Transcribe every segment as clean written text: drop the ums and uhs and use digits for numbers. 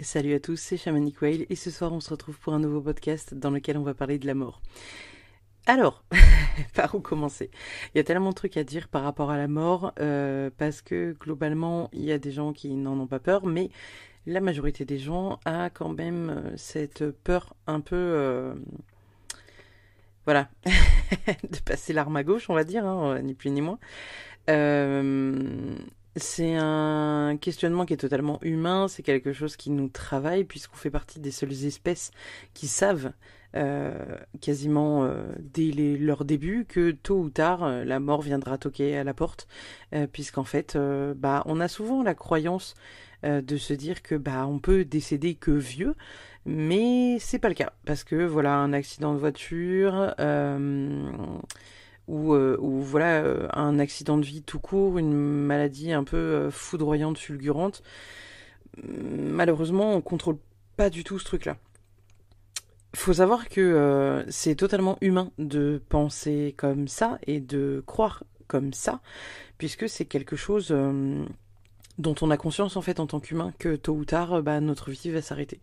Salut à tous, c'est Shamanic Whale et ce soir on se retrouve pour un nouveau podcast dans lequel on va parler de la mort. Alors, par où commencer? Il y a tellement de trucs à dire par rapport à la mort, parce que globalement il y a des gens qui n'en ont pas peur, mais la majorité des gens a quand même cette peur un peu, voilà, de passer l'arme à gauche on va dire, hein, ni plus ni moins. Euh, c'est un questionnement qui est totalement humain, c'est quelque chose qui nous travaille puisqu'on fait partie des seules espèces qui savent quasiment dès leur début que tôt ou tard la mort viendra toquer à la porte, puisqu'en fait on a souvent la croyance de se dire que on peut décéder que vieux, mais c'est pas le cas parce que voilà un accident de voiture ou voilà un accident de vie tout court, une maladie un peu foudroyante, fulgurante. Malheureusement, on contrôle pas du tout ce truc-là. Faut savoir que c'est totalement humain de penser comme ça et de croire comme ça, puisque c'est quelque chose dont on a conscience en fait en tant qu'humain que tôt ou tard, notre vie va s'arrêter.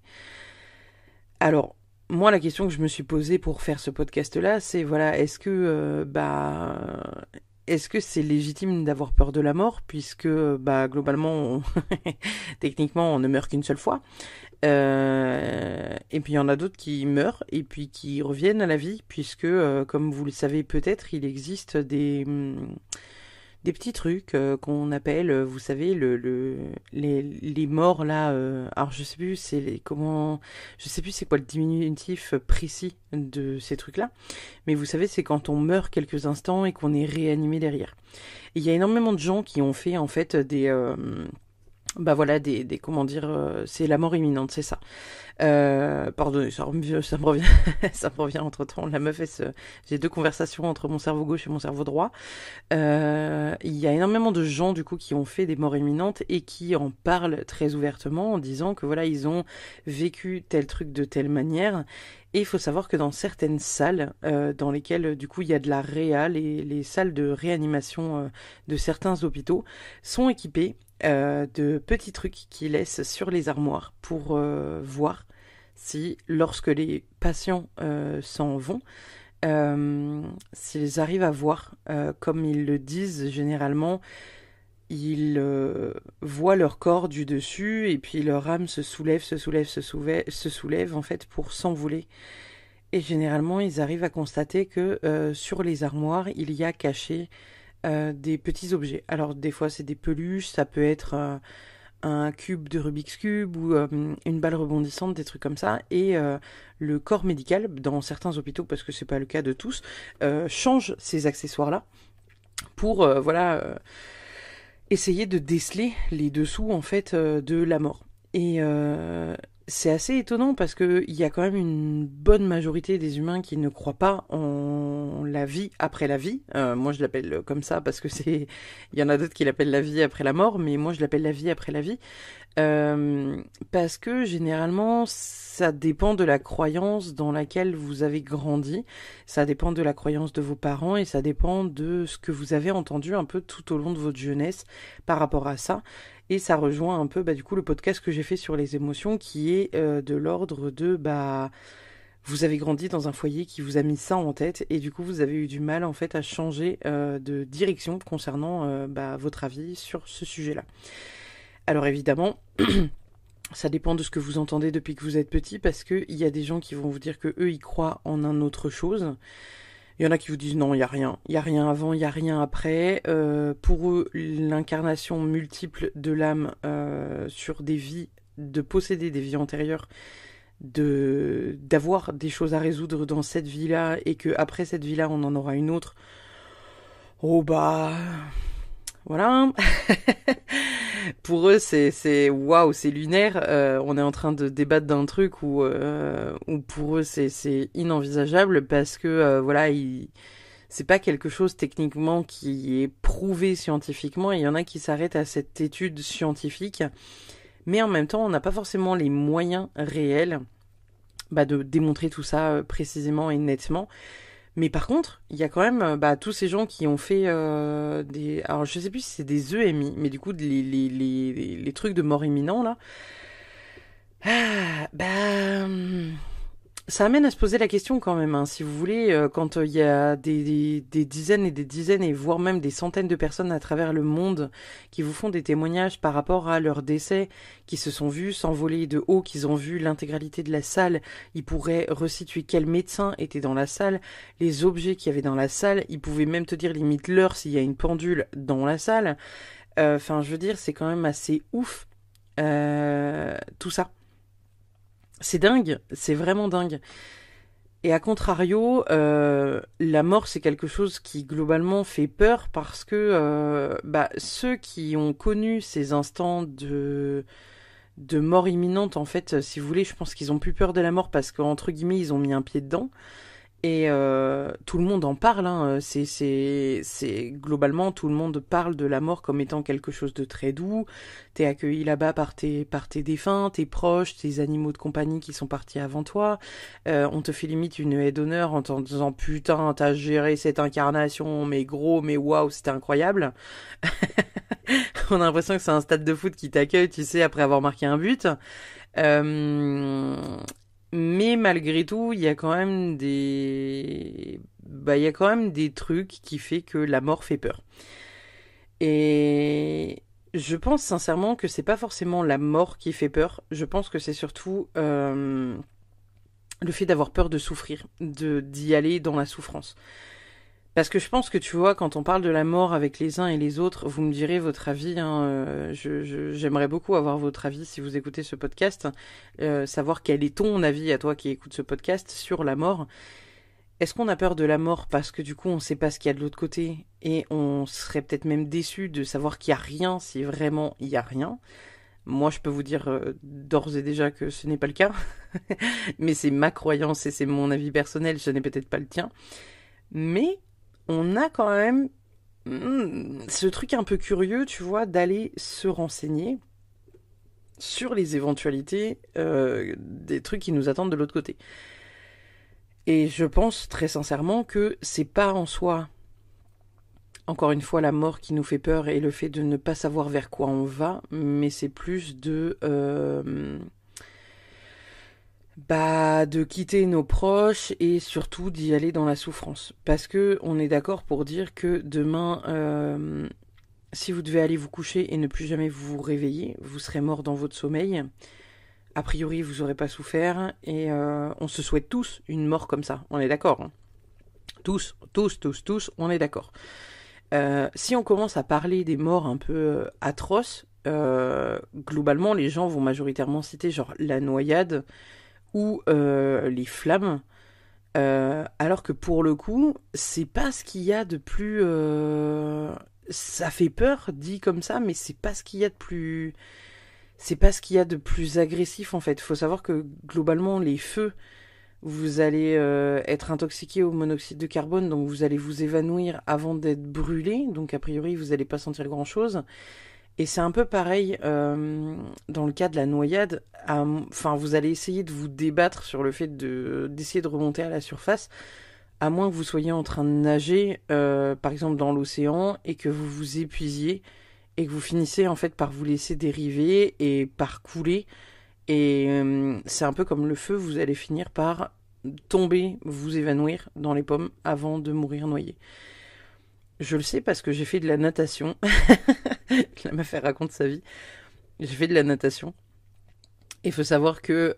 Alors, moi, la question que je me suis posée pour faire ce podcast-là, c'est voilà, est-ce que c'est légitime d'avoir peur de la mort, puisque globalement, techniquement, on ne meurt qu'une seule fois. Et puis il y en a d'autres qui meurent et puis qui reviennent à la vie, puisque, comme vous le savez peut-être, il existe des petits trucs qu'on appelle, vous savez, les morts là. Alors je sais plus, je sais plus c'est quoi le diminutif précis de ces trucs-là, mais vous savez, c'est quand on meurt quelques instants et qu'on est réanimé derrière. Et il y a énormément de gens qui ont fait en fait des comment dire, c'est la mort imminente, c'est ça. Pardonnez, ça me revient, ça me revient entre temps. La meuf, j'ai deux conversations entre mon cerveau gauche et mon cerveau droit. Il y a énormément de gens du coup qui ont fait des morts imminentes et qui en parlent très ouvertement en disant que voilà ils ont vécu tel truc de telle manière. Et il faut savoir que dans certaines salles dans lesquelles du coup il y a de la réa, les salles de réanimation de certains hôpitaux sont équipées de petits trucs qu'ils laissent sur les armoires pour voir si, lorsque les patients s'en vont, s'ils arrivent à voir, comme ils le disent généralement, ils voient leur corps du dessus et puis leur âme se soulève, se soulève en fait pour s'envoler. Et généralement, ils arrivent à constater que sur les armoires, il y a caché des petits objets. Alors des fois c'est des peluches, ça peut être un cube de Rubik's Cube ou une balle rebondissante, des trucs comme ça. Et le corps médical, dans certains hôpitaux, parce que c'est pas le cas de tous, change ces accessoires-là pour essayer de déceler les dessous en fait de la mort. Et c'est assez étonnant parce que il y a quand même une bonne majorité des humains qui ne croient pas en la vie après la vie. Moi, je l'appelle comme ça parce que c'est. Il y en a d'autres qui l'appellent la vie après la mort, mais moi, je l'appelle la vie après la vie. Parce que généralement, ça dépend de la croyance dans laquelle vous avez grandi, ça dépend de la croyance de vos parents et ça dépend de ce que vous avez entendu un peu tout au long de votre jeunesse par rapport à ça. Et ça rejoint un peu du coup le podcast que j'ai fait sur les émotions qui est de l'ordre de vous avez grandi dans un foyer qui vous a mis ça en tête et du coup vous avez eu du mal en fait à changer de direction concernant votre avis sur ce sujet-là. Alors évidemment, ça dépend de ce que vous entendez depuis que vous êtes petit, parce qu'il y a des gens qui vont vous dire que eux ils croient en un autre chose. Il y en a qui vous disent non, il y a rien avant, il y a rien après. Pour eux, l'incarnation multiple de l'âme sur des vies, de posséder des vies antérieures, d'avoir des choses à résoudre dans cette vie-là et que après cette vie-là on en aura une autre. Oh voilà. Pour eux, c'est waouh, c'est lunaire. On est en train de débattre d'un truc où pour eux c'est inenvisageable parce que c'est pas quelque chose techniquement qui est prouvé scientifiquement. Il y en a qui s'arrêtent à cette étude scientifique, mais en même temps, on n'a pas forcément les moyens réels de démontrer tout ça précisément et nettement. Mais par contre, il y a quand même tous ces gens qui ont fait des... Alors je sais plus si c'est des EMI, mais du coup les trucs de mort imminent là. Ça amène à se poser la question quand même, hein, si vous voulez, quand il y a des dizaines et des dizaines, et voire même des centaines de personnes à travers le monde qui vous font des témoignages par rapport à leur décès, qui se sont vus s'envoler de haut, qu'ils ont vu l'intégralité de la salle, ils pourraient resituer quel médecin était dans la salle, les objets qu'il y avait dans la salle, ils pouvaient même te dire limite l'heure s'il y a une pendule dans la salle. Enfin, je veux dire, c'est quand même assez ouf, tout ça. C'est dingue, c'est vraiment dingue. Et à contrario, la mort, c'est quelque chose qui globalement fait peur parce que ceux qui ont connu ces instants de mort imminente, en fait, si vous voulez, je pense qu'ils ont plus peur de la mort parce qu'entre guillemets, ils ont mis un pied dedans. Et tout le monde en parle, hein. C'est globalement tout le monde parle de la mort comme étant quelque chose de très doux. T'es accueilli là-bas par tes défunts, tes proches, tes animaux de compagnie qui sont partis avant toi. On te fait limite une haie d'honneur en t'en disant putain, t'as géré cette incarnation, mais gros, mais waouh, c'était incroyable. On a l'impression que c'est un stade de foot qui t'accueille, tu sais, après avoir marqué un but. Euh, mais malgré tout, il y a quand même il y a quand même des trucs qui fait que la mort fait peur. Et je pense sincèrement que c'est pas forcément la mort qui fait peur. Je pense que c'est surtout le fait d'avoir peur de souffrir, d'y aller dans la souffrance. Parce que je pense que tu vois, quand on parle de la mort avec les uns et les autres, vous me direz votre avis. Hein, j'aimerais beaucoup avoir votre avis si vous écoutez ce podcast, savoir quel est ton avis à toi qui écoutes ce podcast sur la mort. Est-ce qu'on a peur de la mort parce que du coup on ne sait pas ce qu'il y a de l'autre côté et on serait peut-être même déçu de savoir qu'il n'y a rien si vraiment il n'y a rien? Moi je peux vous dire d'ores et déjà que ce n'est pas le cas, mais c'est ma croyance et c'est mon avis personnel, ce n'est peut-être pas le tien. Mais on a quand même ce truc un peu curieux, tu vois, d'aller se renseigner sur les éventualités des trucs qui nous attendent de l'autre côté. Et je pense très sincèrement que c'est pas en soi, encore une fois, la mort qui nous fait peur et le fait de ne pas savoir vers quoi on va, mais c'est plus de quitter nos proches et surtout d'y aller dans la souffrance. Parce que on est d'accord pour dire que demain, si vous devez aller vous coucher et ne plus jamais vous réveiller, vous serez mort dans votre sommeil. A priori, vous n'aurez pas souffert et on se souhaite tous une mort comme ça. On est d'accord, hein. Tous, on est d'accord. Si on commence à parler des morts un peu atroces, globalement, les gens vont majoritairement citer genre la noyade ou les flammes, alors que pour le coup, c'est pas ce qu'il y a de plus... ça fait peur, dit comme ça, mais c'est pas ce qu'il y a de plus... C'est pas ce qu'il y a de plus agressif en fait. Faut savoir que globalement, les feux, vous allez être intoxiqué au monoxyde de carbone, donc vous allez vous évanouir avant d'être brûlé, donc a priori vous n'allez pas sentir grand chose. Et c'est un peu pareil dans le cas de la noyade. Enfin, vous allez essayer de vous débattre sur le fait d'essayer de remonter à la surface, à moins que vous soyez en train de nager, par exemple dans l'océan, et que vous vous épuisiez, et que vous finissez en fait par vous laisser dériver et par couler. Et c'est un peu comme le feu, vous allez finir par tomber, vous évanouir dans les pommes avant de mourir noyé. Je le sais parce que j'ai fait de la natation. La meuf, elle raconte sa vie. J'ai fait de la natation. Il faut savoir que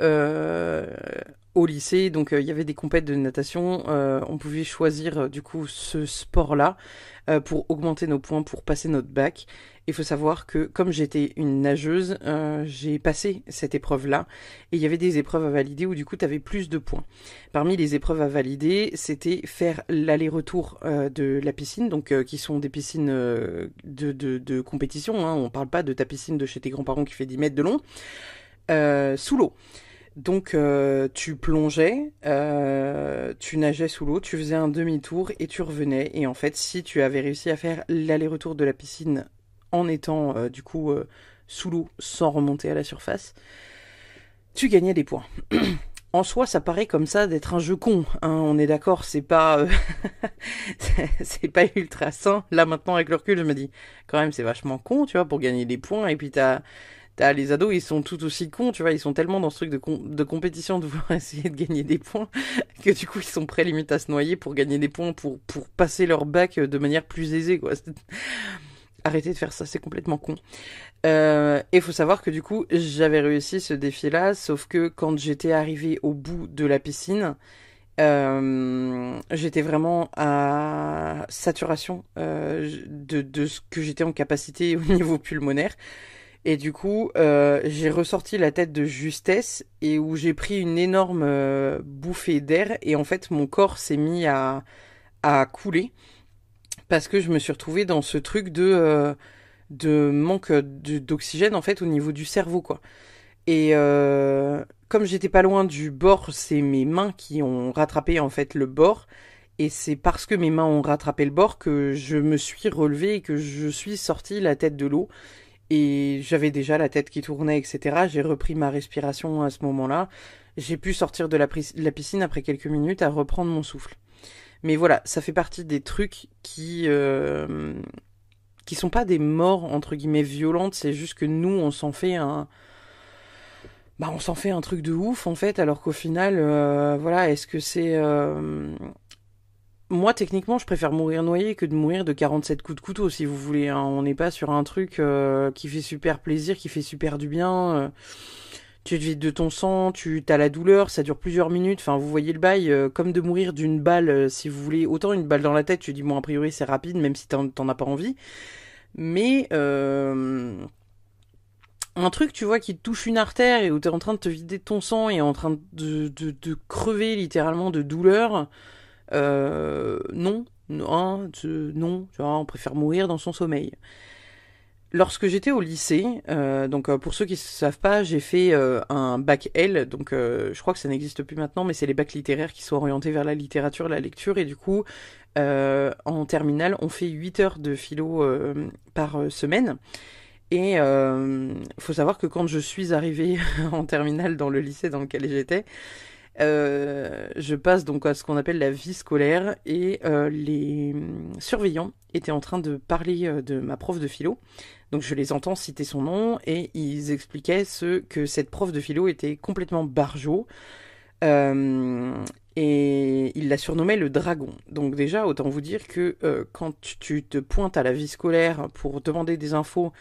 au lycée, donc il y avait des compètes de natation. On pouvait choisir du coup ce sport-là pour augmenter nos points, pour passer notre bac. Il faut savoir que comme j'étais une nageuse, j'ai passé cette épreuve-là. Et il y avait des épreuves à valider où du coup tu avais plus de points. Parmi les épreuves à valider, c'était faire l'aller-retour de la piscine, donc qui sont des piscines de compétition. Hein. On parle pas de ta piscine de chez tes grands-parents qui fait 10 mètres de long. Sous l'eau. Donc tu plongeais, tu nageais sous l'eau, tu faisais un demi-tour et tu revenais. Et en fait, si tu avais réussi à faire l'aller-retour de la piscine en étant sous l'eau sans remonter à la surface, tu gagnais des points. En soi, ça paraît comme ça d'être un jeu con, hein, on est d'accord, c'est pas c'est pas ultra sain. Là maintenant avec le recul, je me dis quand même c'est vachement con, tu vois, pour gagner des points et puis t'as Les ados, ils sont tout aussi cons, tu vois, ils sont tellement dans ce truc de compétition de vouloir essayer de gagner des points que du coup, ils sont prêts limite à se noyer pour gagner des points, pour passer leur bac de manière plus aisée, quoi. Arrêtez de faire ça, c'est complètement con. Et faut savoir que du coup, j'avais réussi ce défi-là, sauf que quand j'étais arrivée au bout de la piscine, j'étais vraiment à saturation de ce que j'étais en capacité au niveau pulmonaire. Et du coup, j'ai ressorti la tête de justesse et où j'ai pris une énorme bouffée d'air. Et en fait, mon corps s'est mis à couler parce que je me suis retrouvée dans ce truc de manque d'oxygène en fait au niveau du cerveau, quoi. Et comme j'étais pas loin du bord, c'est mes mains qui ont rattrapé en fait le bord. Et c'est parce que mes mains ont rattrapé le bord que je me suis relevée et que je suis sortie la tête de l'eau. Et j'avais déjà la tête qui tournait, etc. J'ai repris ma respiration à ce moment-là. J'ai pu sortir de la piscine après quelques minutes à reprendre mon souffle. Mais voilà, ça fait partie des trucs qui sont pas des morts entre guillemets violentes. C'est juste que nous, on s'en fait un truc de ouf en fait, alors qu'au final, voilà, est-ce que c'est moi, techniquement, je préfère mourir noyé que de mourir de 47 coups de couteau, si vous voulez, hein. On n'est pas sur un truc qui fait super plaisir, qui fait super du bien. Tu te vides de ton sang, tu as la douleur, ça dure plusieurs minutes. Enfin, vous voyez le bail, comme de mourir d'une balle, si vous voulez. Autant une balle dans la tête, tu dis, bon, a priori, c'est rapide, même si t'en as pas envie. Mais un truc, tu vois, qui te touche une artère et où t'es en train de te vider de ton sang et en train de crever littéralement de douleur, non, non, non, tu vois, on préfère mourir dans son sommeil. Lorsque j'étais au lycée, donc pour ceux qui ne savent pas, j'ai fait un bac L, donc je crois que ça n'existe plus maintenant, mais c'est les bacs littéraires qui sont orientés vers la littérature, la lecture, et du coup, en terminale, on fait 8 heures de philo par semaine. Et faut savoir que quand je suis arrivée en terminale dans le lycée dans lequel j'étais, je passe donc à ce qu'on appelle la vie scolaire et les surveillants étaient en train de parler de ma prof de philo. Donc je les entends citer son nom et ils expliquaient que cette prof de philo était complètement barjot. Et il la surnommait le dragon. Donc déjà, autant vous dire que quand tu te pointes à la vie scolaire pour demander des infos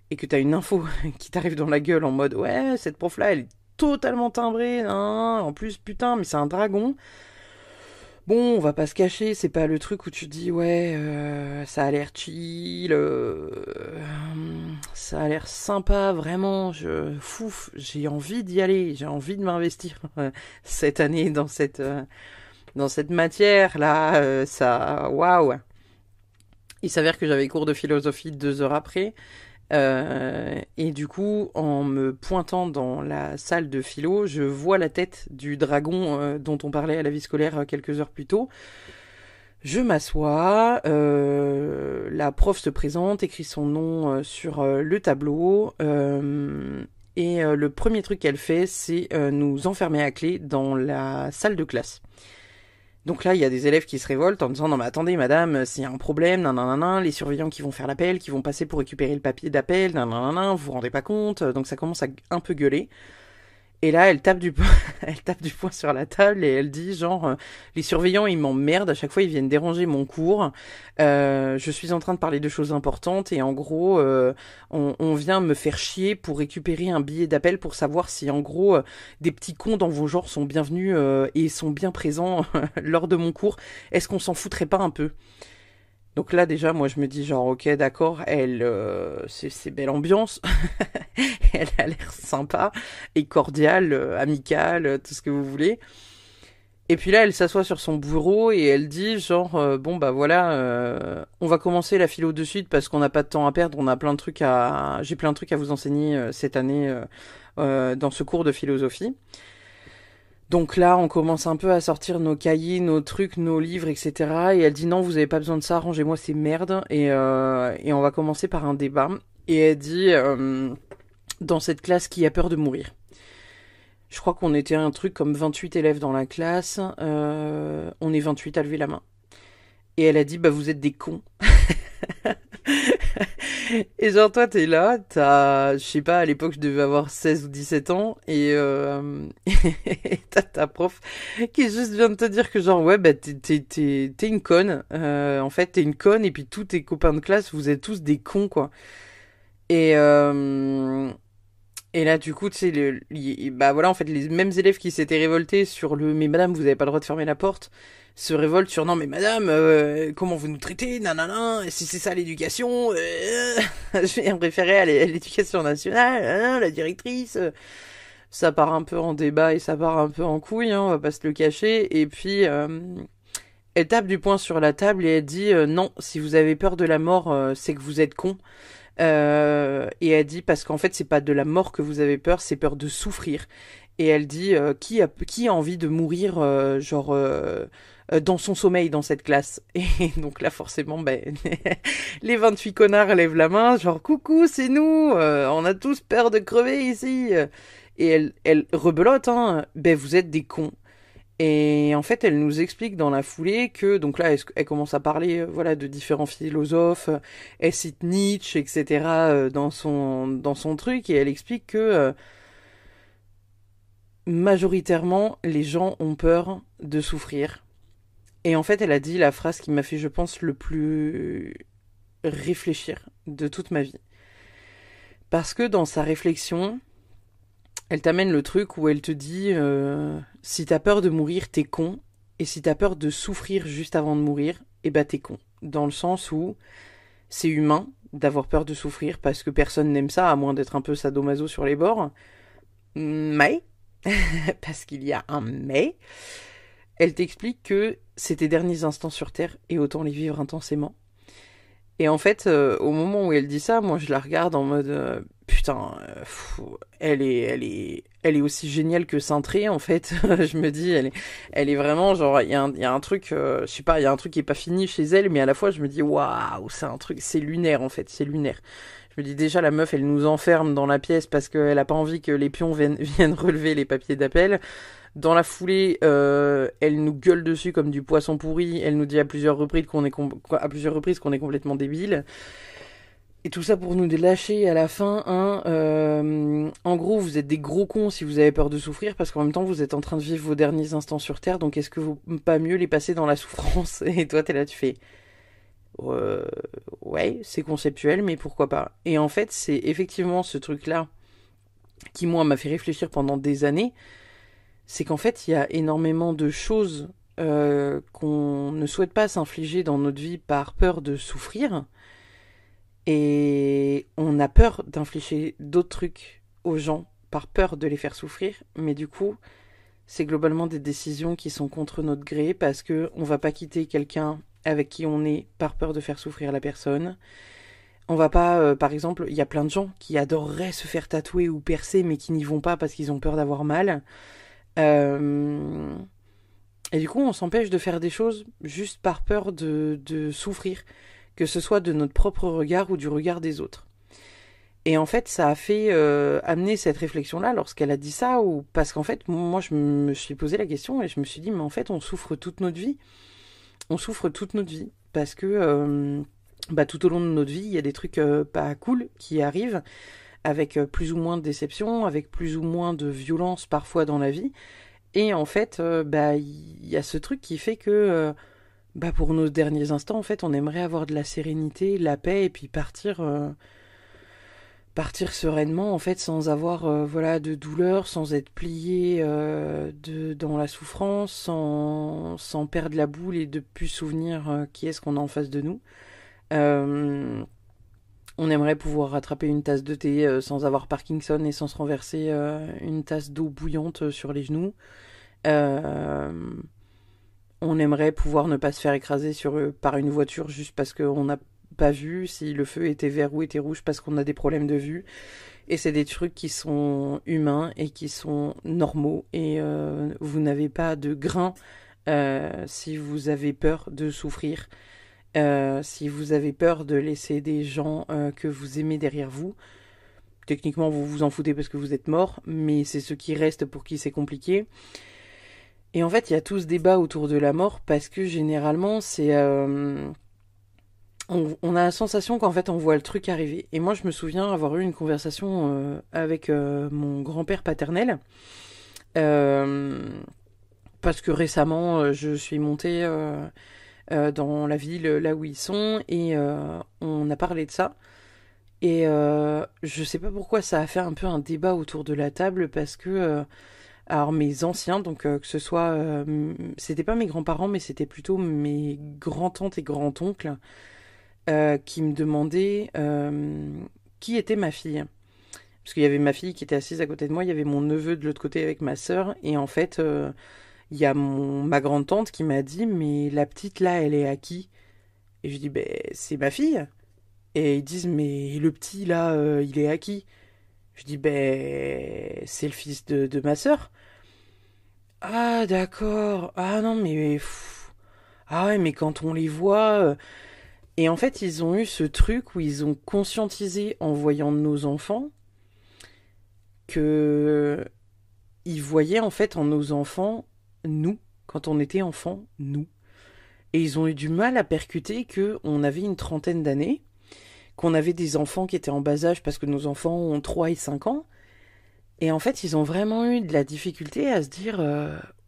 et que t'as une info qui t'arrive dans la gueule en mode ouais, cette prof-là, elle est totalement timbrée, hein, en plus, putain, mais c'est un dragon. Bon, on va pas se cacher, c'est pas le truc où tu dis ouais, ça a l'air chill, ça a l'air sympa, vraiment, j'ai envie d'y aller, j'ai envie de m'investir cette année dans cette matière là, ça, waouh. Il s'avère que j'avais cours de philosophie 2 heures après. Et du coup, en me pointant dans la salle de philo, je vois la tête du dragon dont on parlait à la vie scolaire quelques heures plus tôt. Je m'assois, la prof se présente, écrit son nom sur le tableau, et le premier truc qu'elle fait, c'est nous enfermer à clé dans la salle de classe. Donc là, il y a des élèves qui se révoltent en disant non mais attendez madame, s'il y a un problème, nanana, les surveillants qui vont faire l'appel, qui vont passer pour récupérer le papier d'appel, nanana, vous vous rendez pas compte, donc ça commence à un peu gueuler. Et là, elle tape du poing, elle tape du poing sur la table et elle dit genre les surveillants ils m'emmerdent, à chaque fois ils viennent déranger mon cours. Je suis en train de parler de choses importantes et en gros on vient me faire chier pour récupérer un billet d'appel pour savoir si en gros des petits cons dans vos genres sont bienvenus et sont bien présents lors de mon cours. Est-ce qu'on s'en foutrait pas un peu? Donc là déjà moi je me dis genre ok d'accord, elle c'est belle ambiance. Elle a l'air sympa et cordiale, amicale, tout ce que vous voulez. Et puis là elle s'assoit sur son bureau et elle dit genre bon bah voilà, on va commencer la philo de suite parce qu'on n'a pas de temps à perdre, j'ai plein de trucs à vous enseigner cette année dans ce cours de philosophie. Donc là, on commence un peu à sortir nos cahiers, nos trucs, nos livres, etc. Et elle dit non, vous avez pas besoin de ça, rangez-moi ces merdes. Et on va commencer par un débat. Et elle dit dans cette classe, qui a peur de mourir? Je crois qu'on était un truc comme 28 élèves dans la classe. On est 28 à lever la main. Et elle a dit bah vous êtes des cons. Et genre, toi, t'es là, je sais pas, à l'époque, je devais avoir 16 ou 17 ans, et t'as ta prof qui juste vient de te dire que genre, ouais, bah, t'es une conne. En fait, t'es une conne, et puis tous tes copains de classe, vous êtes tous des cons, quoi. Et, euh, et là, du coup, tu sais, bah voilà, en fait, les mêmes élèves qui s'étaient révoltés sur le «Mais madame, vous avez pas le droit de fermer la porte», se révoltent sur «Non, mais madame, comment vous nous traitez, nanana, si c'est ça l'éducation, je vais me référer à l'éducation nationale, la directrice». Ça part un peu en débat et ça part un peu en couille, hein, on va pas se le cacher. Et puis, elle tape du poing sur la table et elle dit «Non, si vous avez peur de la mort, c'est que vous êtes con». Et elle dit parce qu'en fait c'est pas de la mort que vous avez peur, c'est peur de souffrir. Et elle dit qui a envie de mourir dans son sommeil dans cette classe. Et donc là forcément ben les 28 connards lèvent la main genre coucou c'est nous, on a tous peur de crever ici. Et elle rebelote hein, ben vous êtes des cons. Et en fait, elle nous explique dans la foulée que, donc là, elle commence à parler, voilà, de différents philosophes, elle cite Nietzsche, etc., dans son truc, et elle explique que, majoritairement, les gens ont peur de souffrir. Et en fait, elle a dit la phrase qui m'a fait, je pense, le plus réfléchir de toute ma vie. Parce que dans sa réflexion, elle t'amène le truc où elle te dit si t'as peur de mourir, t'es con. Et si t'as peur de souffrir juste avant de mourir, eh ben t'es con. Dans le sens où c'est humain d'avoir peur de souffrir parce que personne n'aime ça, à moins d'être un peu sadomaso sur les bords. Mais, parce qu'il y a un mais, elle t'explique que c'est tes derniers instants sur Terre et autant les vivre intensément. Et en fait, au moment où elle dit ça, moi je la regarde en mode putain, elle est aussi géniale que cintrée en fait. Je me dis, elle est vraiment genre, il y a un truc, je sais pas, il y a un truc qui est pas fini chez elle, mais à la fois je me dis waouh, c'est un truc, c'est lunaire en fait, c'est lunaire. Je me dis déjà la meuf, elle nous enferme dans la pièce parce qu'elle a pas envie que les pions viennent relever les papiers d'appel. Dans la foulée, elle nous gueule dessus comme du poisson pourri. Elle nous dit à plusieurs reprises qu'on est complètement débile. Et tout ça pour nous lâcher à la fin. Hein, en gros, vous êtes des gros cons si vous avez peur de souffrir parce qu'en même temps, vous êtes en train de vivre vos derniers instants sur Terre. Donc, est-ce que vaut pas mieux les passer dans la souffrance? Et toi, t'es là, tu fais. Euh, ouais, c'est conceptuel, mais pourquoi pas? Et en fait, c'est effectivement ce truc-là qui, moi, m'a fait réfléchir pendant des années, c'est qu'en fait, il y a énormément de choses qu'on ne souhaite pas s'infliger dans notre vie par peur de souffrir. Et on a peur d'infliger d'autres trucs aux gens par peur de les faire souffrir. Mais du coup, c'est globalement des décisions qui sont contre notre gré parce que on va pas quitter quelqu'un avec qui on est par peur de faire souffrir la personne. On va pas, par exemple, il y a plein de gens qui adoreraient se faire tatouer ou percer mais qui n'y vont pas parce qu'ils ont peur d'avoir mal. Euh, Et du coup, on s'empêche de faire des choses juste par peur de souffrir, que ce soit de notre propre regard ou du regard des autres. Et en fait, ça a fait amener cette réflexion-là lorsqu'elle a dit ça, ou parce qu'en fait, moi, je me suis posé la question et je me suis dit, mais en fait, on souffre toute notre vie. On souffre toute notre vie parce que bah, tout au long de notre vie, il y a des trucs pas cool qui arrivent, avec plus ou moins de déception, avec plus ou moins de violence parfois dans la vie. Et en fait, bah il y a ce truc qui fait que bah pour nos derniers instants, en fait, on aimerait avoir de la sérénité, la paix et puis partir sereinement en fait sans avoir voilà de douleur, sans être plié dans la souffrance, sans perdre la boule et de plus souvenir qui est-ce qu'on a en face de nous. Euh, on aimerait pouvoir rattraper une tasse de thé sans avoir Parkinson et sans se renverser une tasse d'eau bouillante sur les genoux. Euh, on aimerait pouvoir ne pas se faire écraser par une voiture juste parce qu'on n'a pas vu si le feu était vert ou était rouge parce qu'on a des problèmes de vue. Et c'est des trucs qui sont humains et qui sont normaux. Et vous n'avez pas de grain si vous avez peur de souffrir. Si vous avez peur de laisser des gens que vous aimez derrière vous. Techniquement, vous vous en foutez parce que vous êtes mort, mais c'est ceux qui restent pour qui c'est compliqué. Et en fait, il y a tout ce débat autour de la mort parce que généralement, on a la sensation qu'en fait on voit le truc arriver. Et moi je me souviens avoir eu une conversation avec mon grand-père paternel. Euh, Parce que récemment, je suis montée dans la ville là où ils sont et on a parlé de ça. Et je sais pas pourquoi ça a fait un peu un débat autour de la table parce que alors mes anciens, donc que ce soit, c'était pas mes grands-parents, mais c'était plutôt mes grands-tantes et grands-oncles qui me demandaient qui était ma fille. Parce qu'il y avait ma fille qui était assise à côté de moi, il y avait mon neveu de l'autre côté avec ma sœur, et en fait, il y a ma grande-tante qui m'a dit, mais la petite là, elle est à qui? Et je dis, ben, c'est ma fille. Et ils disent, mais le petit là, il est à qui? Je dis, ben, c'est le fils de ma sœur. Ah, d'accord. Ah non, mais... Ah ouais, mais quand on les voit... Et en fait, ils ont eu ce truc où ils ont conscientisé en voyant nos enfants que ils voyaient en fait en nos enfants nous, quand on était enfants, nous. Et ils ont eu du mal à percuter que on avait une trentaine d'années, qu'on avait des enfants qui étaient en bas âge parce que nos enfants ont 3 et 5 ans. Et en fait, ils ont vraiment eu de la difficulté à se dire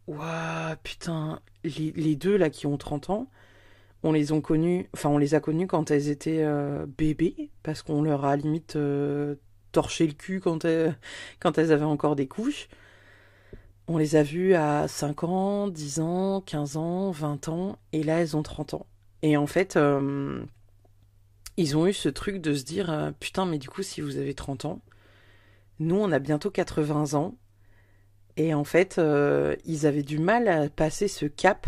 ouah, putain, les deux là qui ont 30 ans, on les ont connus, enfin on les a connus quand elles étaient bébés, parce qu'on leur a limite torché le cul quand elles avaient encore des couches. On les a vues à 5 ans, 10 ans, 15 ans, 20 ans, et là elles ont 30 ans. Et en fait, ils ont eu ce truc de se dire putain, mais du coup, si vous avez 30 ans, nous on a bientôt 80 ans, et en fait, ils avaient du mal à passer ce cap.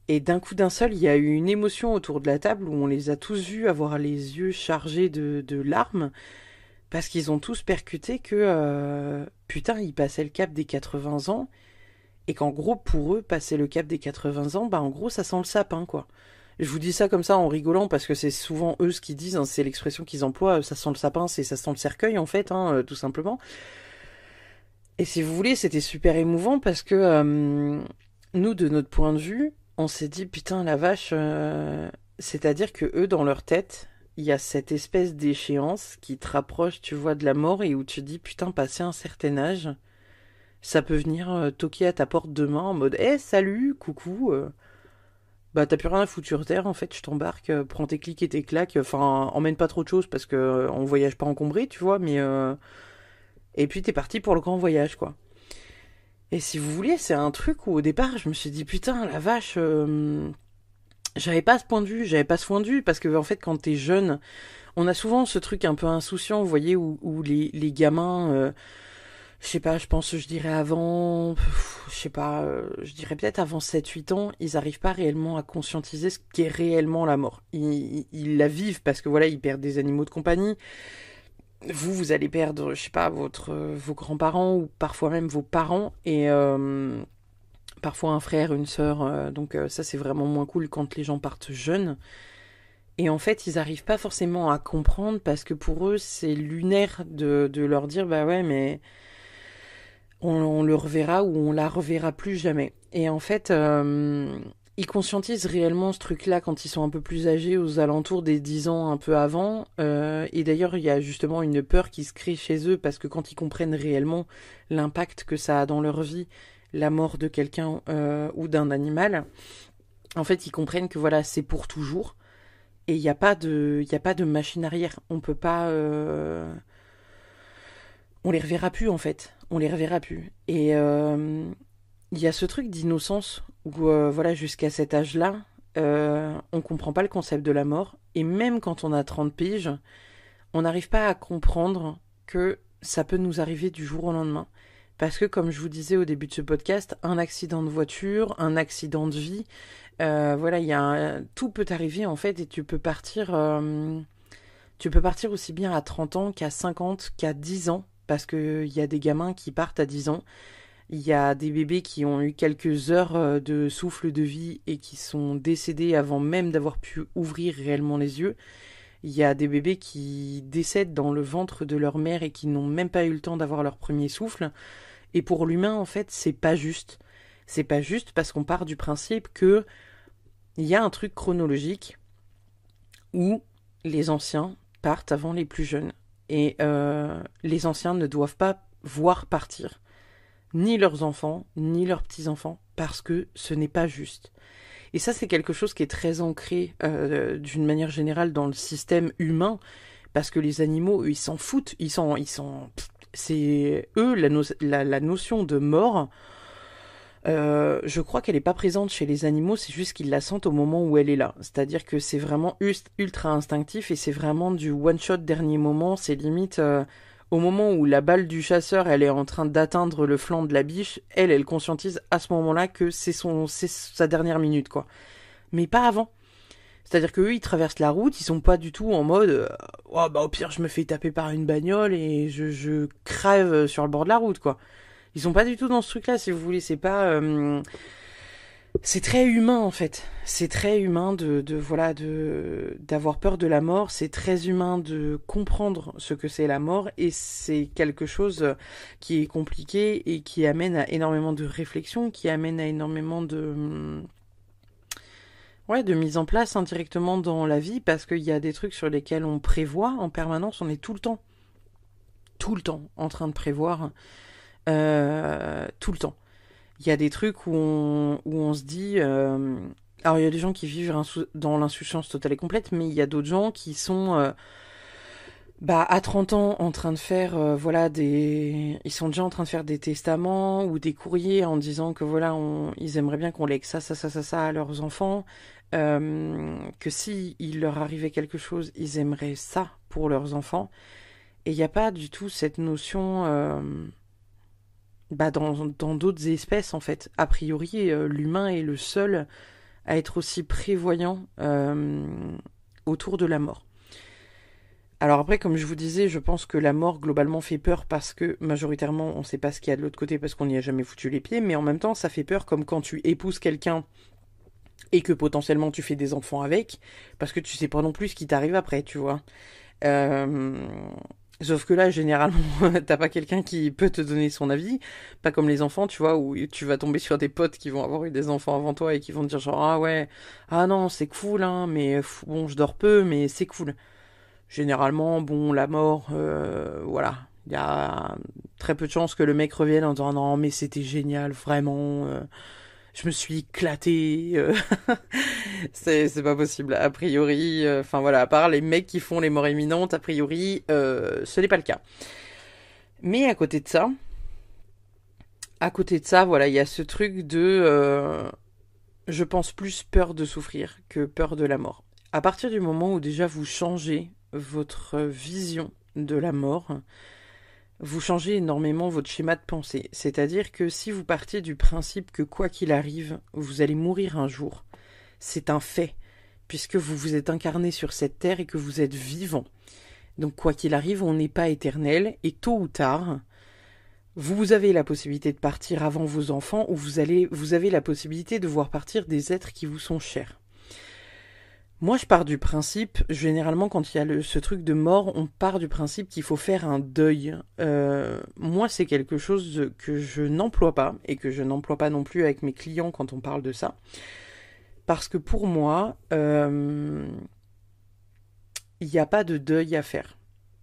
Et d'un coup d'un seul, il y a eu une émotion autour de la table où on les a tous vus avoir les yeux chargés de larmes parce qu'ils ont tous percuté que putain, ils passaient le cap des 80 ans et qu'en gros, pour eux, passer le cap des 80 ans, bah en gros, ça sent le sapin, quoi. Je vous dis ça comme ça en rigolant parce que c'est souvent eux ce qu'ils disent, hein, c'est l'expression qu'ils emploient, ça sent le sapin, c'est ça sent le cercueil en fait, hein, tout simplement. Et si vous voulez, c'était super émouvant parce que nous, de notre point de vue, on s'est dit putain la vache, c'est-à-dire que eux, dans leur tête, il y a cette espèce d'échéance qui te rapproche, tu vois, de la mort et où tu te dis putain, passé un certain âge, ça peut venir toquer à ta porte demain en mode eh salut, coucou, bah t'as plus rien à foutre sur terre en fait, je t'embarque, prends tes clics et tes claques, enfin emmène pas trop de choses parce que on voyage pas encombré, tu vois, mais et puis t'es parti pour le grand voyage quoi. Et si vous voulez, c'est un truc où au départ je me suis dit putain la vache, j'avais pas ce point de vue, j'avais pas ce point de vue parce que en fait quand t'es jeune, on a souvent ce truc un peu insouciant, vous voyez, où les gamins, je sais pas, je pense, je dirais avant, je sais pas, je dirais peut-être avant 7 8 ans, ils arrivent pas réellement à conscientiser ce qu'est réellement la mort. Ils la vivent parce que voilà, ils perdent des animaux de compagnie. Vous allez perdre, je sais pas, vos grands-parents ou parfois même vos parents et parfois un frère, une sœur. Donc ça, c'est vraiment moins cool quand les gens partent jeunes. Et en fait, ils arrivent pas forcément à comprendre parce que pour eux, c'est lunaire de leur dire, bah ouais, mais on le reverra ou on la reverra plus jamais. Et en fait, ils conscientisent réellement ce truc-là quand ils sont un peu plus âgés, aux alentours des 10 ans, un peu avant. Et d'ailleurs, il y a justement une peur qui se crée chez eux parce que quand ils comprennent réellement l'impact que ça a dans leur vie, la mort de quelqu'un ou d'un animal, en fait, ils comprennent que voilà, c'est pour toujours. Et il y a pas de machine arrière. On peut pas, on les reverra plus en fait. On les reverra plus. Et il y a ce truc d'innocence où voilà, jusqu'à cet âge-là, on comprend pas le concept de la mort. Et même quand on a 30 piges, on n'arrive pas à comprendre que ça peut nous arriver du jour au lendemain. Parce que, comme je vous disais au début de ce podcast, un accident de voiture, un accident de vie, voilà, tout peut arriver en fait, et tu peux partir aussi bien à 30 ans qu'à 50, qu'à 10 ans, parce qu'il y a des gamins qui partent à 10 ans, il y a des bébés qui ont eu quelques heures de souffle de vie et qui sont décédés avant même d'avoir pu ouvrir réellement les yeux. Il y a des bébés qui décèdent dans le ventre de leur mère et qui n'ont même pas eu le temps d'avoir leur premier souffle. Et pour l'humain, en fait, c'est pas juste. C'est pas juste parce qu'on part du principe que il y a un truc chronologique où les anciens partent avant les plus jeunes. Et les anciens ne doivent pas voir partir ni leurs enfants, ni leurs petits-enfants, parce que ce n'est pas juste. Et ça, c'est quelque chose qui est très ancré d'une manière générale dans le système humain, parce que les animaux, eux, ils s'en foutent. C'est eux, la notion de mort, je crois qu'elle n'est pas présente chez les animaux, c'est juste qu'ils la sentent au moment où elle est là. C'est-à-dire que c'est vraiment ultra instinctif et c'est vraiment du one-shot dernier moment. C'est limite au moment où la balle du chasseur elle est en train d'atteindre le flanc de la biche, elle conscientise à ce moment-là que c'est sa dernière minute, quoi. Mais pas avant. C'est-à-dire qu'eux, ils traversent la route, ils sont pas du tout en mode oh, bah au pire je me fais taper par une bagnole et je crève sur le bord de la route, quoi. Ils sont pas du tout dans ce truc-là, si vous voulez. C'est pas. C'est très humain en fait. C'est très humain d'avoir peur de la mort. C'est très humain de comprendre ce que c'est la mort et c'est quelque chose qui est compliqué et qui amène à énormément de réflexion, qui amène à énormément de mise en place indirectement dans la vie parce qu'il y a des trucs sur lesquels on prévoit en permanence. On est tout le temps en train de prévoir. Tout le temps. Il y a des trucs où on se dit... alors il y a des gens qui vivent dans l'insouciance totale et complète, mais il y a d'autres gens qui sont à 30 ans en train de faire ils sont déjà en train de faire des testaments ou des courriers en disant que ils aimeraient bien qu'on lègue ça à leurs enfants, que si il leur arrivait quelque chose, ils aimeraient ça pour leurs enfants. Et il n'y a pas du tout cette notion... dans d'autres espèces, en fait. A priori, l'humain est le seul à être aussi prévoyant autour de la mort. Alors après, comme je vous disais, je pense que la mort, globalement, fait peur parce que, majoritairement, on ne sait pas ce qu'il y a de l'autre côté parce qu'on n'y a jamais foutu les pieds, mais en même temps, ça fait peur comme quand tu épouses quelqu'un et que potentiellement tu fais des enfants avec, parce que tu sais pas non plus ce qui t'arrive après, tu vois. Sauf que là, généralement, t'as pas quelqu'un qui peut te donner son avis. Pas comme les enfants, tu vois, où tu vas tomber sur des potes qui vont avoir eu des enfants avant toi et qui vont te dire genre, ah ouais, ah non, c'est cool, hein, mais bon, je dors peu, mais c'est cool. Généralement, bon, la mort, voilà. Il y a très peu de chances que le mec revienne en disant, non, mais c'était génial, vraiment. Je me suis éclaté. C'est pas possible. A priori, enfin voilà, à part les mecs qui font les morts imminentes, a priori, ce n'est pas le cas. Mais à côté de ça, voilà, il y a ce truc de, je pense plus peur de souffrir que peur de la mort. À partir du moment où déjà vous changez votre vision de la mort, vous changez énormément votre schéma de pensée. C'est-à-dire que si vous partiez du principe que quoi qu'il arrive, vous allez mourir un jour, c'est un fait, puisque vous vous êtes incarné sur cette terre et que vous êtes vivant. Donc quoi qu'il arrive, on n'est pas éternel, et tôt ou tard, vous avez la possibilité de partir avant vos enfants, ou vous avez la possibilité de voir partir des êtres qui vous sont chers. Moi, je pars du principe, généralement, quand il y a ce truc de mort, on part du principe qu'il faut faire un deuil. Moi, c'est quelque chose que je n'emploie pas, et que je n'emploie pas non plus avec mes clients quand on parle de ça. Parce que pour moi, il n'y a pas de deuil à faire.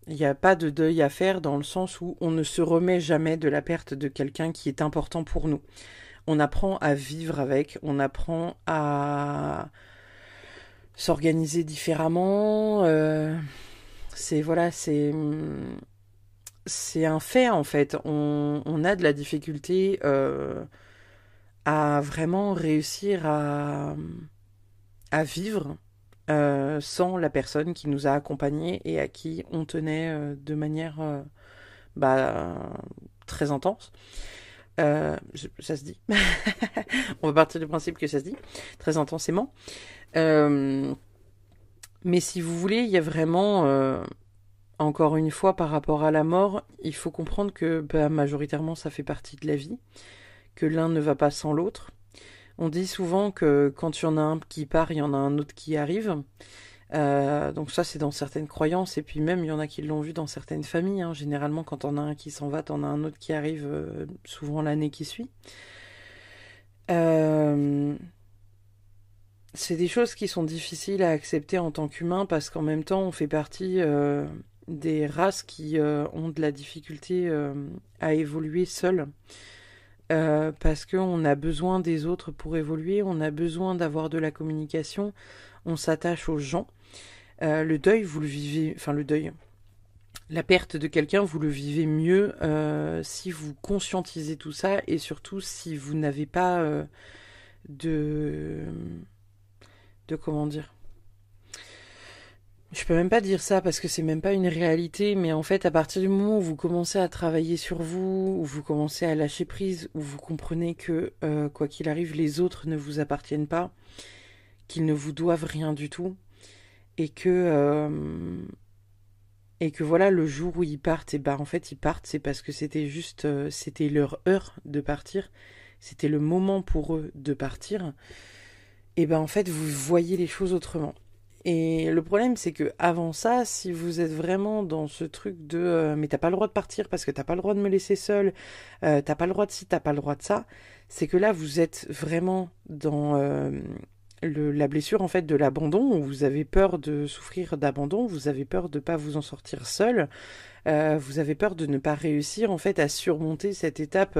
Il n'y a pas de deuil à faire dans le sens où on ne se remet jamais de la perte de quelqu'un qui est important pour nous. On apprend à vivre avec, on apprend à s'organiser différemment. C'est un fait en fait. On a de la difficulté à vraiment réussir à vivre sans la personne qui nous a accompagnés et à qui on tenait de manière très intense. Ça se dit. On va partir du principe que ça se dit très intensément. Mais si vous voulez, il y a vraiment, encore une fois, par rapport à la mort, il faut comprendre que majoritairement ça fait partie de la vie, que l'un ne va pas sans l'autre. On dit souvent que quand il y en a un qui part, il y en a un autre qui arrive. Donc ça, c'est dans certaines croyances, et puis même, il y en a qui l'ont vu dans certaines familles. Hein. Généralement, quand on a un qui s'en va, t'en as un autre qui arrive souvent l'année qui suit. c'est des choses qui sont difficiles à accepter en tant qu'humain parce qu'en même temps, on fait partie des races qui ont de la difficulté à évoluer seules. Parce qu'on a besoin des autres pour évoluer, on a besoin d'avoir de la communication, on s'attache aux gens. Le deuil, vous le vivez, enfin le deuil, la perte de quelqu'un, vous le vivez mieux si vous conscientisez tout ça et surtout si vous n'avez pas de... de comment dire. Je peux même pas dire ça parce que c'est même pas une réalité, mais en fait, à partir du moment où vous commencez à travailler sur vous, où vous commencez à lâcher prise, où vous comprenez que, quoi qu'il arrive, les autres ne vous appartiennent pas, qu'ils ne vous doivent rien du tout, et que voilà, le jour où ils partent, et ben en fait, ils partent, c'est parce que c'était juste, c'était leur heure de partir, c'était le moment pour eux de partir, et ben en fait, vous voyez les choses autrement. Et le problème, c'est que avant ça, si vous êtes vraiment dans ce truc de mais t'as pas le droit de partir parce que t'as pas le droit de me laisser seule, t'as pas le droit de ci, t'as pas le droit de ça, c'est que là vous êtes vraiment dans la blessure en fait de l'abandon, où vous avez peur de souffrir d'abandon, vous avez peur de pas vous en sortir seul, vous avez peur de ne pas réussir en fait à surmonter cette étape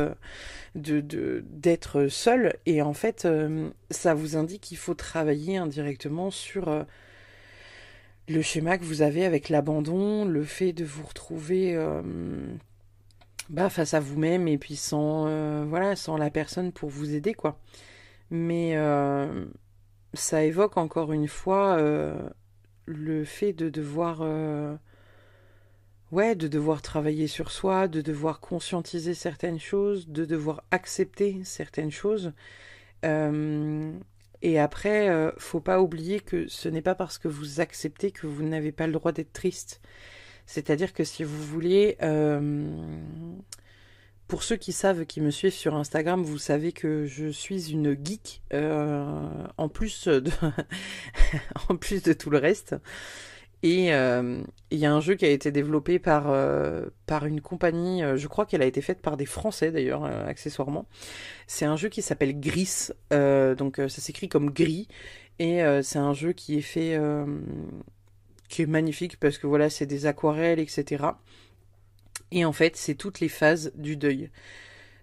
d'être seul, et en fait ça vous indique qu'il faut travailler indirectement sur le schéma que vous avez avec l'abandon, le fait de vous retrouver face à vous-même et puis sans voilà, sans la personne pour vous aider quoi. Mais ça évoque encore une fois le fait de devoir ouais, de devoir travailler sur soi, de devoir conscientiser certaines choses, de devoir accepter certaines choses. Euh, et après, faut pas oublier que ce n'est pas parce que vous acceptez que vous n'avez pas le droit d'être triste. C'est-à-dire que si vous voulez, pour ceux qui savent, qui me suivent sur Instagram, vous savez que je suis une geek en plus de en plus de tout le reste. Et il y a un jeu qui a été développé par une compagnie, je crois qu'elle a été faite par des Français d'ailleurs, accessoirement. C'est un jeu qui s'appelle Gris, donc ça s'écrit comme gris, et c'est un jeu qui est fait, qui est magnifique parce que voilà, c'est des aquarelles, etc. Et en fait, c'est toutes les phases du deuil.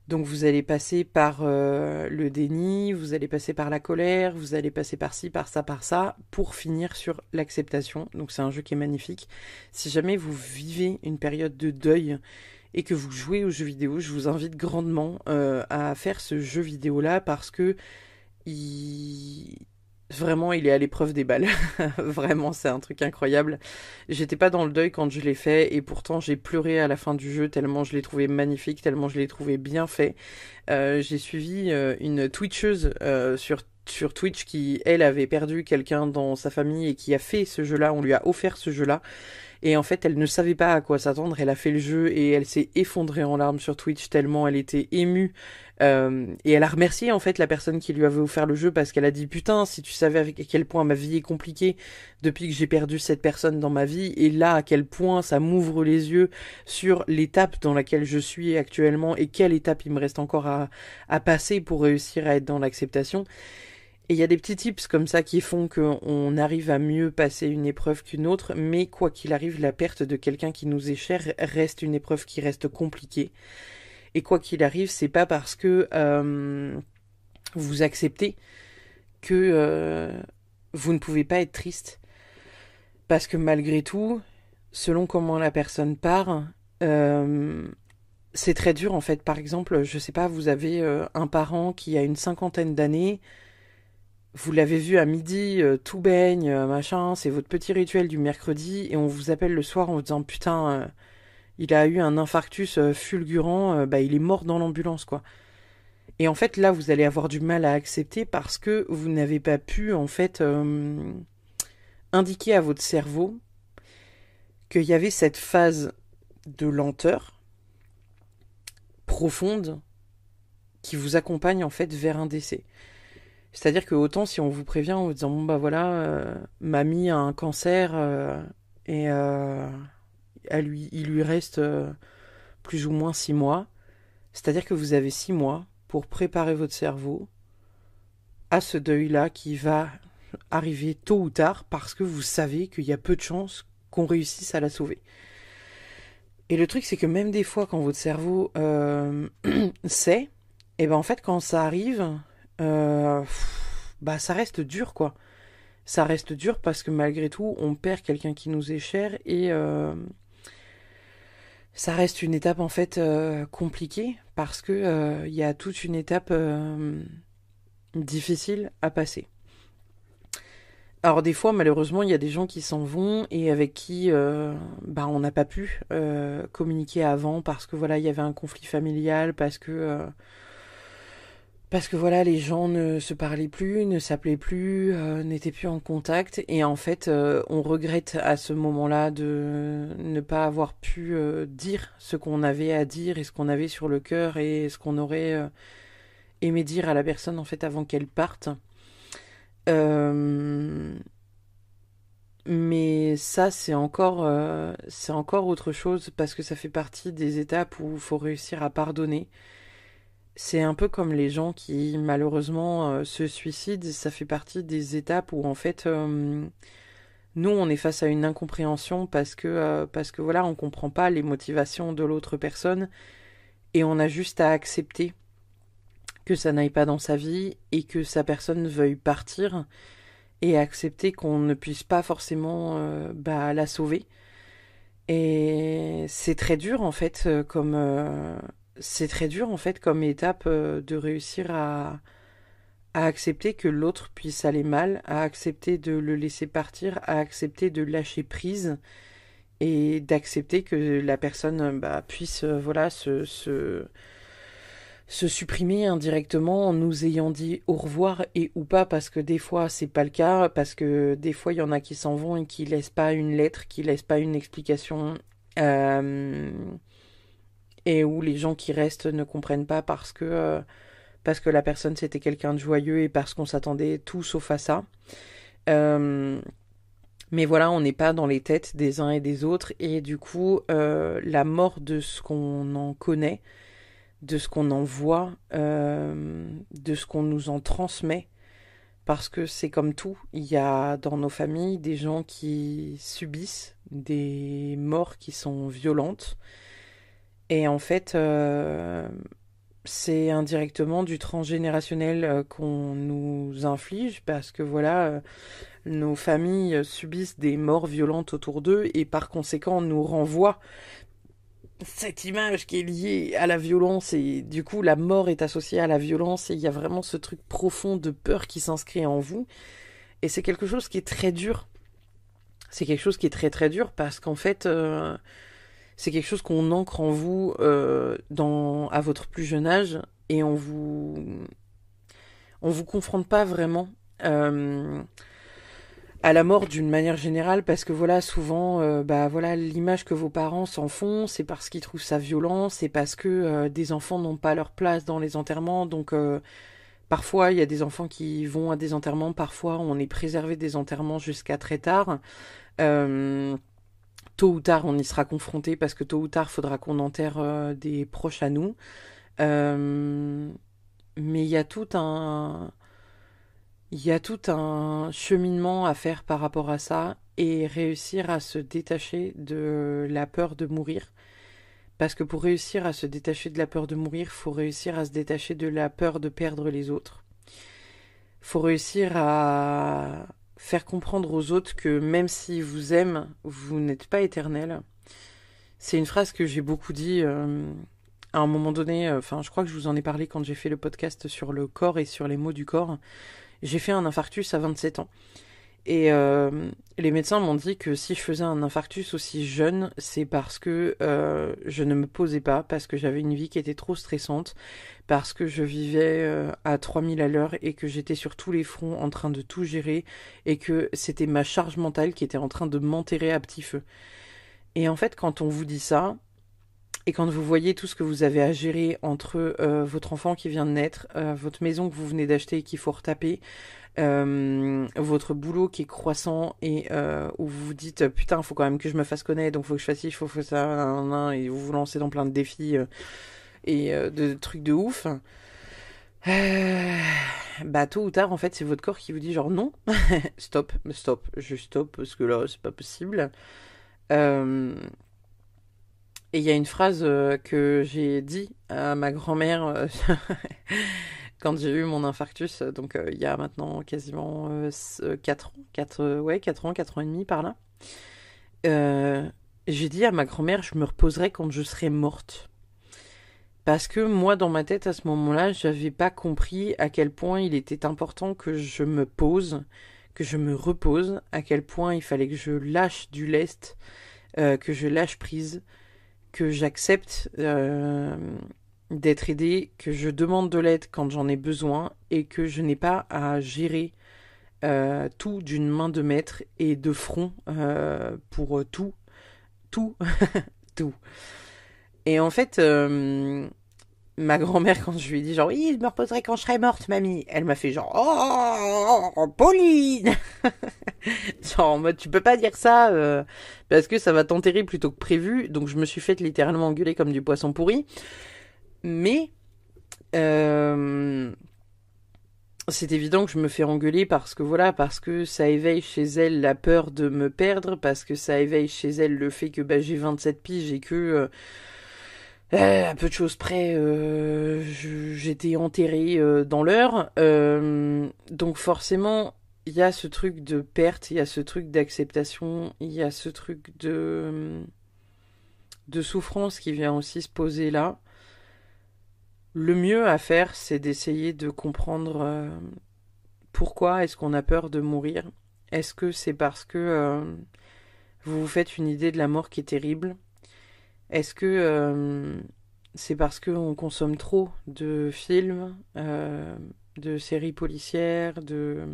Donc vous allez passer par le déni, vous allez passer par la colère, vous allez passer par ci, par ça, pour finir sur l'acceptation. Donc c'est un jeu qui est magnifique. Si jamais vous vivez une période de deuil et que vous jouez aux jeux vidéo, je vous invite grandement à faire ce jeu vidéo-là parce que il... vraiment, il est à l'épreuve des balles. Vraiment, c'est un truc incroyable. J'étais pas dans le deuil quand je l'ai fait et pourtant j'ai pleuré à la fin du jeu tellement je l'ai trouvé magnifique, tellement je l'ai trouvé bien fait. J'ai suivi une Twitcheuse sur Twitch qui, elle, avait perdu quelqu'un dans sa famille et qui a fait ce jeu-là. On lui a offert ce jeu-là. Et en fait, elle ne savait pas à quoi s'attendre. Elle a fait le jeu et elle s'est effondrée en larmes sur Twitch tellement elle était émue. Et elle a remercié en fait la personne qui lui avait offert le jeu parce qu'elle a dit putain, si tu savais à quel point ma vie est compliquée depuis que j'ai perdu cette personne dans ma vie, et là à quel point ça m'ouvre les yeux sur l'étape dans laquelle je suis actuellement et quelle étape il me reste encore à passer pour réussir à être dans l'acceptation. Et il y a des petits tips comme ça qui font qu'on arrive à mieux passer une épreuve qu'une autre, mais quoi qu'il arrive, la perte de quelqu'un qui nous est cher reste une épreuve qui reste compliquée. Et quoi qu'il arrive, c'est pas parce que vous acceptez que vous ne pouvez pas être triste. Parce que malgré tout, selon comment la personne part, c'est très dur en fait. Par exemple, je sais pas, vous avez un parent qui a une cinquantaine d'années, vous l'avez vu à midi, tout baigne, machin, c'est votre petit rituel du mercredi, et on vous appelle le soir en vous disant putain, il a eu un infarctus fulgurant, il est mort dans l'ambulance quoi. Et en fait là vous allez avoir du mal à accepter parce que vous n'avez pas pu en fait indiquer à votre cerveau qu'il y avait cette phase de lenteur profonde qui vous accompagne en fait vers un décès. C'est-à-dire que autant si on vous prévient en vous disant bon bah voilà, mamie a un cancer et il lui reste plus ou moins 6 mois, c'est-à-dire que vous avez 6 mois pour préparer votre cerveau à ce deuil-là qui va arriver tôt ou tard parce que vous savez qu'il y a peu de chances qu'on réussisse à la sauver. Et le truc, c'est que même des fois, quand votre cerveau sait, et ben en fait, quand ça arrive, bah ça reste dur, quoi. Ça reste dur parce que malgré tout, on perd quelqu'un qui nous est cher et ça reste une étape en fait compliquée parce que il y a toute une étape difficile à passer. Alors des fois, malheureusement, il y a des gens qui s'en vont et avec qui bah, on n'a pas pu communiquer avant parce que voilà, il y avait un conflit familial, parce que voilà, les gens ne se parlaient plus, ne s'appelaient plus, n'étaient plus en contact. Et en fait, on regrette à ce moment-là de ne pas avoir pu dire ce qu'on avait à dire et ce qu'on avait sur le cœur et ce qu'on aurait aimé dire à la personne en fait avant qu'elle parte. Euh, mais ça, c'est encore autre chose parce que ça fait partie des étapes où il faut réussir à pardonner. C'est un peu comme les gens qui malheureusement se suicident, ça fait partie des étapes où en fait nous on est face à une incompréhension parce que voilà, on comprend pas les motivations de l'autre personne et on a juste à accepter que ça n'aille pas dans sa vie et que sa personne veuille partir et accepter qu'on ne puisse pas forcément bah, la sauver. Et c'est très dur en fait c'est très dur en fait comme étape de réussir à accepter que l'autre puisse aller mal, à accepter de le laisser partir, à accepter de lâcher prise et d'accepter que la personne bah, puisse voilà se supprimer indirectement en nous ayant dit au revoir et ou pas parce que des fois c'est pas le cas, parce que des fois il y en a qui s'en vont et qui laissent pas une lettre, qui laissent pas une explication euh, et où les gens qui restent ne comprennent pas parce que la personne c'était quelqu'un de joyeux et parce qu'on s'attendait tout sauf à ça. Euh, mais voilà, on n'est pas dans les têtes des uns et des autres et du coup la mort de ce qu'on en connaît, de ce qu'on en voit, de ce qu'on nous en transmet, parce que c'est comme tout, il y a dans nos familles des gens qui subissent des morts qui sont violentes, et en fait, c'est indirectement du transgénérationnel qu'on nous inflige, parce que voilà, nos familles subissent des morts violentes autour d'eux, et par conséquent, on nous renvoie cette image qui est liée à la violence et du coup la mort est associée à la violence et il y a vraiment ce truc profond de peur qui s'inscrit en vous et c'est quelque chose qui est très dur. C'est quelque chose qui est très très dur parce qu'en fait c'est quelque chose qu'on ancre en vous à votre plus jeune âge et on vous confronte pas vraiment à la mort d'une manière générale parce que voilà souvent bah voilà l'image que vos parents s'en font c'est parce qu'ils trouvent ça violent, c'est parce que des enfants n'ont pas leur place dans les enterrements donc parfois il y a des enfants qui vont à des enterrements, parfois on est préservé des enterrements jusqu'à très tard. Euh, Tôt ou tard on y sera confronté parce que tôt ou tard faudra qu'on enterre des proches à nous. Euh, mais il y a tout un cheminement à faire par rapport à ça et réussir à se détacher de la peur de mourir. Parce que pour réussir à se détacher de la peur de mourir, il faut réussir à se détacher de la peur de perdre les autres. Il faut réussir à faire comprendre aux autres que même s'ils vous aiment, vous n'êtes pas éternel. C'est une phrase que j'ai beaucoup dit à un moment donné. Enfin, je crois que je vous en ai parlé quand j'ai fait le podcast sur le corps et sur les mots du corps. J'ai fait un infarctus à 27 ans. Et les médecins m'ont dit que si je faisais un infarctus aussi jeune, c'est parce que je ne me posais pas, parce que j'avais une vie qui était trop stressante, parce que je vivais à 3000 à l'heure et que j'étais sur tous les fronts en train de tout gérer et que c'était ma charge mentale qui était en train de m'enterrer à petit feu. Et en fait, quand on vous dit ça, et quand vous voyez tout ce que vous avez à gérer entre votre enfant qui vient de naître, votre maison que vous venez d'acheter et qu'il faut retaper, votre boulot qui est croissant et où vous vous dites putain, faut quand même que je me fasse connaître, donc faut que je fasse ci, faut que ça, et vous vous lancez dans plein de défis et de trucs de ouf. Euh, Bah tôt ou tard, en fait, c'est votre corps qui vous dit genre non, stop, stop, je stop parce que là, c'est pas possible. Euh, et il y a une phrase que j'ai dit à ma grand-mère quand j'ai eu mon infarctus, donc il y a maintenant quasiment 4 ans, 4, ouais, 4 ans, 4 ans et demi par là. Euh, j'ai dit à ma grand-mère, je me reposerai quand je serai morte. Parce que moi, dans ma tête, à ce moment-là, j'avais pas compris à quel point il était important que je me pose, que je me repose, à quel point il fallait que je lâche du lest, que je lâche prise, que j'accepte d'être aidée, que je demande de l'aide quand j'en ai besoin et que je n'ai pas à gérer tout d'une main de maître et de front pour tout, tout. Et en fait, ma grand-mère, quand je lui ai dit genre oui, je me reposerai quand je serai morte, mamie, elle m'a fait genre oh, Pauline, genre en mode tu peux pas dire ça parce que ça va t'enterrer plutôt que prévu. Donc je me suis faite littéralement engueuler comme du poisson pourri. Mais euh, c'est évident que je me fais engueuler parce que voilà, parce que ça éveille chez elle la peur de me perdre, parce que ça éveille chez elle le fait que bah, j'ai 27 piges et que à peu de choses près, j'étais enterrée dans l'heure. Donc forcément, il y a ce truc de perte, il y a ce truc d'acceptation, il y a ce truc de souffrance qui vient aussi se poser là. Le mieux à faire, c'est d'essayer de comprendre pourquoi est-ce qu'on a peur de mourir. Est-ce que c'est parce que vous vous faites une idée de la mort qui est terrible? Est-ce que c'est parce qu'on consomme trop de films, de séries policières, de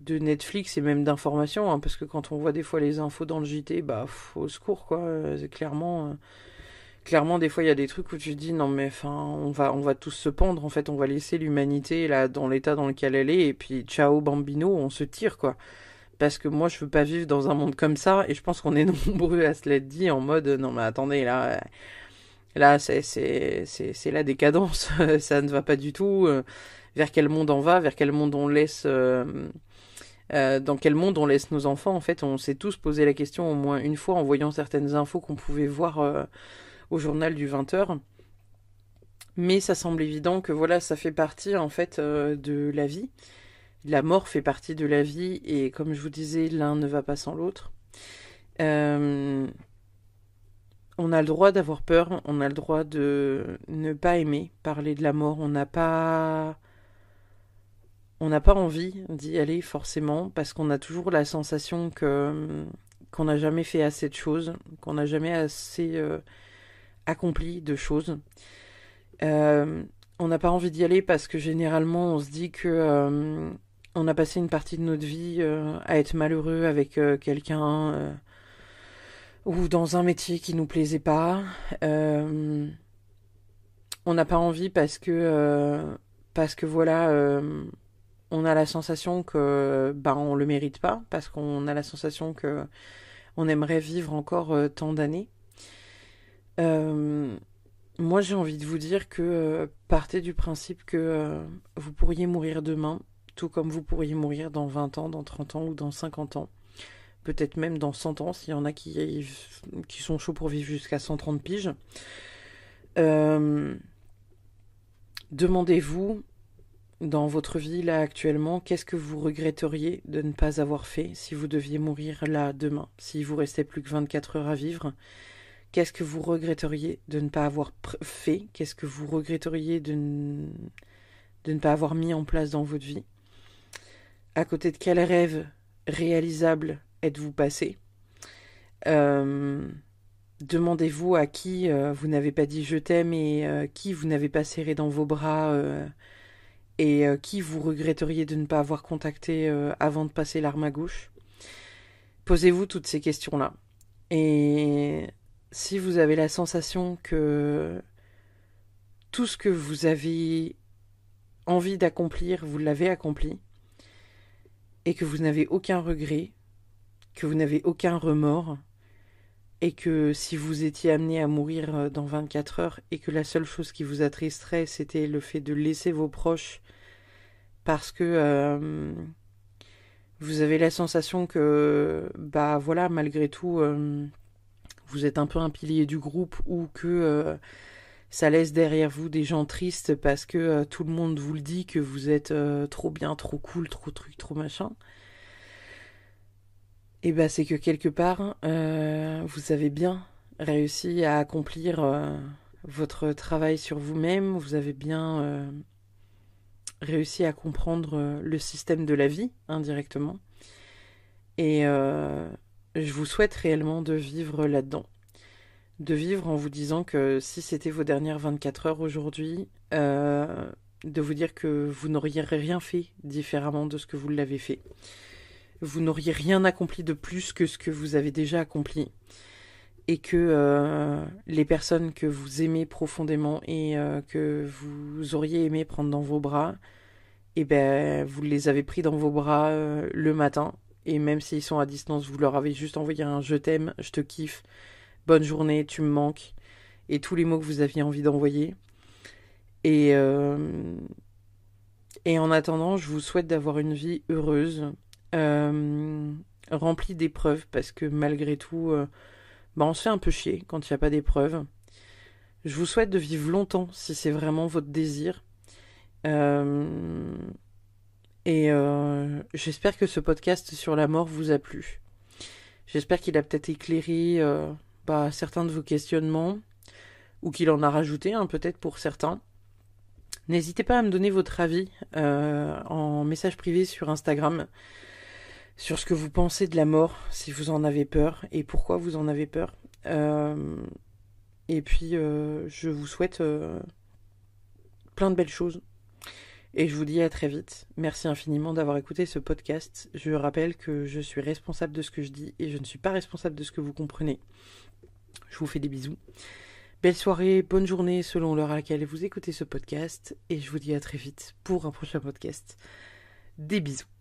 Netflix et même d'informations, hein, parce que quand on voit des fois les infos dans le JT, bah au secours quoi, c'est clairement des fois il y a des trucs où tu te dis non mais enfin on va tous se pendre en fait, on va laisser l'humanité là dans l'état dans lequel elle est et puis ciao bambino, on se tire quoi. Parce que moi, je veux pas vivre dans un monde comme ça, et je pense qu'on est nombreux à se l'être dit en mode non mais attendez là c'est la décadence, ça ne va pas du tout. Vers quel monde on va, vers quel monde on laisse, dans quel monde on laisse nos enfants. En fait, on s'est tous posé la question au moins une fois en voyant certaines infos qu'on pouvait voir au journal du 20h. Mais ça semble évident que voilà, ça fait partie en fait de la vie. La mort fait partie de la vie et comme je vous disais, l'un ne va pas sans l'autre. Euh, on a le droit d'avoir peur, on a le droit de ne pas aimer parler de la mort, on n'a pas envie d'y aller forcément parce qu'on a toujours la sensation que qu'on n'a jamais fait assez de choses, qu'on n'a jamais assez accompli de choses. Euh, on n'a pas envie d'y aller parce que généralement on se dit que on a passé une partie de notre vie à être malheureux avec quelqu'un ou dans un métier qui nous plaisait pas. Euh, on n'a pas envie parce que voilà, on a la sensation que ben on le mérite pas, parce qu'on a la sensation que on aimerait vivre encore tant d'années. Euh, Moi, j'ai envie de vous dire que partez du principe que vous pourriez mourir demain, tout comme vous pourriez mourir dans 20 ans, dans 30 ans ou dans 50 ans. Peut-être même dans 100 ans, s'il y en a qui sont chauds pour vivre jusqu'à 130 piges. Euh, Demandez-vous, dans votre vie là actuellement, qu'est-ce que vous regretteriez de ne pas avoir fait si vous deviez mourir là demain, s'il vous restait plus que 24 heures à vivre. Qu'est-ce que vous regretteriez de ne pas avoir fait? Qu'est-ce que vous regretteriez de ne pas avoir mis en place dans votre vie? À côté de quel rêve réalisable êtes-vous passé? euh, Demandez-vous à qui vous n'avez pas dit je t'aime et qui vous n'avez pas serré dans vos bras et qui vous regretteriez de ne pas avoir contacté avant de passer l'arme à gauche. Posez-vous toutes ces questions-là. Et si vous avez la sensation que tout ce que vous avez envie d'accomplir, vous l'avez accompli, et que vous n'avez aucun regret, que vous n'avez aucun remords, et que si vous étiez amené à mourir dans 24 heures et que la seule chose qui vous attristerait, c'était le fait de laisser vos proches parce que vous avez la sensation que, bah voilà, malgré tout, vous êtes un peu un pilier du groupe ou que ça laisse derrière vous des gens tristes parce que tout le monde vous le dit que vous êtes trop bien, trop cool, trop truc, trop machin. Et bah c'est que quelque part, vous avez bien réussi à accomplir votre travail sur vous-même, vous avez bien réussi à comprendre le système de la vie indirectement. Et je vous souhaite réellement de vivre là-dedans. De vivre en vous disant que si c'était vos dernières 24 heures aujourd'hui, de vous dire que vous n'auriez rien fait différemment de ce que vous l'avez fait. Vous n'auriez rien accompli de plus que ce que vous avez déjà accompli. Et que les personnes que vous aimez profondément et que vous auriez aimé prendre dans vos bras, et ben vous les avez pris dans vos bras le matin. Et même s'ils sont à distance, vous leur avez juste envoyé un je t'aime, je te kiffe, bonne journée, tu me manques, et tous les mots que vous aviez envie d'envoyer. Et en attendant, je vous souhaite d'avoir une vie heureuse, remplie d'épreuves, parce que malgré tout, bah on se fait un peu chier quand il n'y a pas d'épreuves. Je vous souhaite de vivre longtemps, si c'est vraiment votre désir. Et j'espère que ce podcast sur la mort vous a plu. J'espère qu'il a peut-être éclairé certains de vos questionnements, ou qu'il en a rajouté un peut-être pour certains. N'hésitez pas à me donner votre avis en message privé sur Instagram sur ce que vous pensez de la mort, si vous en avez peur et pourquoi vous en avez peur. Et puis je vous souhaite plein de belles choses. Et je vous dis à très vite. Merci infiniment d'avoir écouté ce podcast. Je rappelle que je suis responsable de ce que je dis et je ne suis pas responsable de ce que vous comprenez. Je vous fais des bisous. Belle soirée, bonne journée selon l'heure à laquelle vous écoutez ce podcast. Et je vous dis à très vite pour un prochain podcast. Des bisous.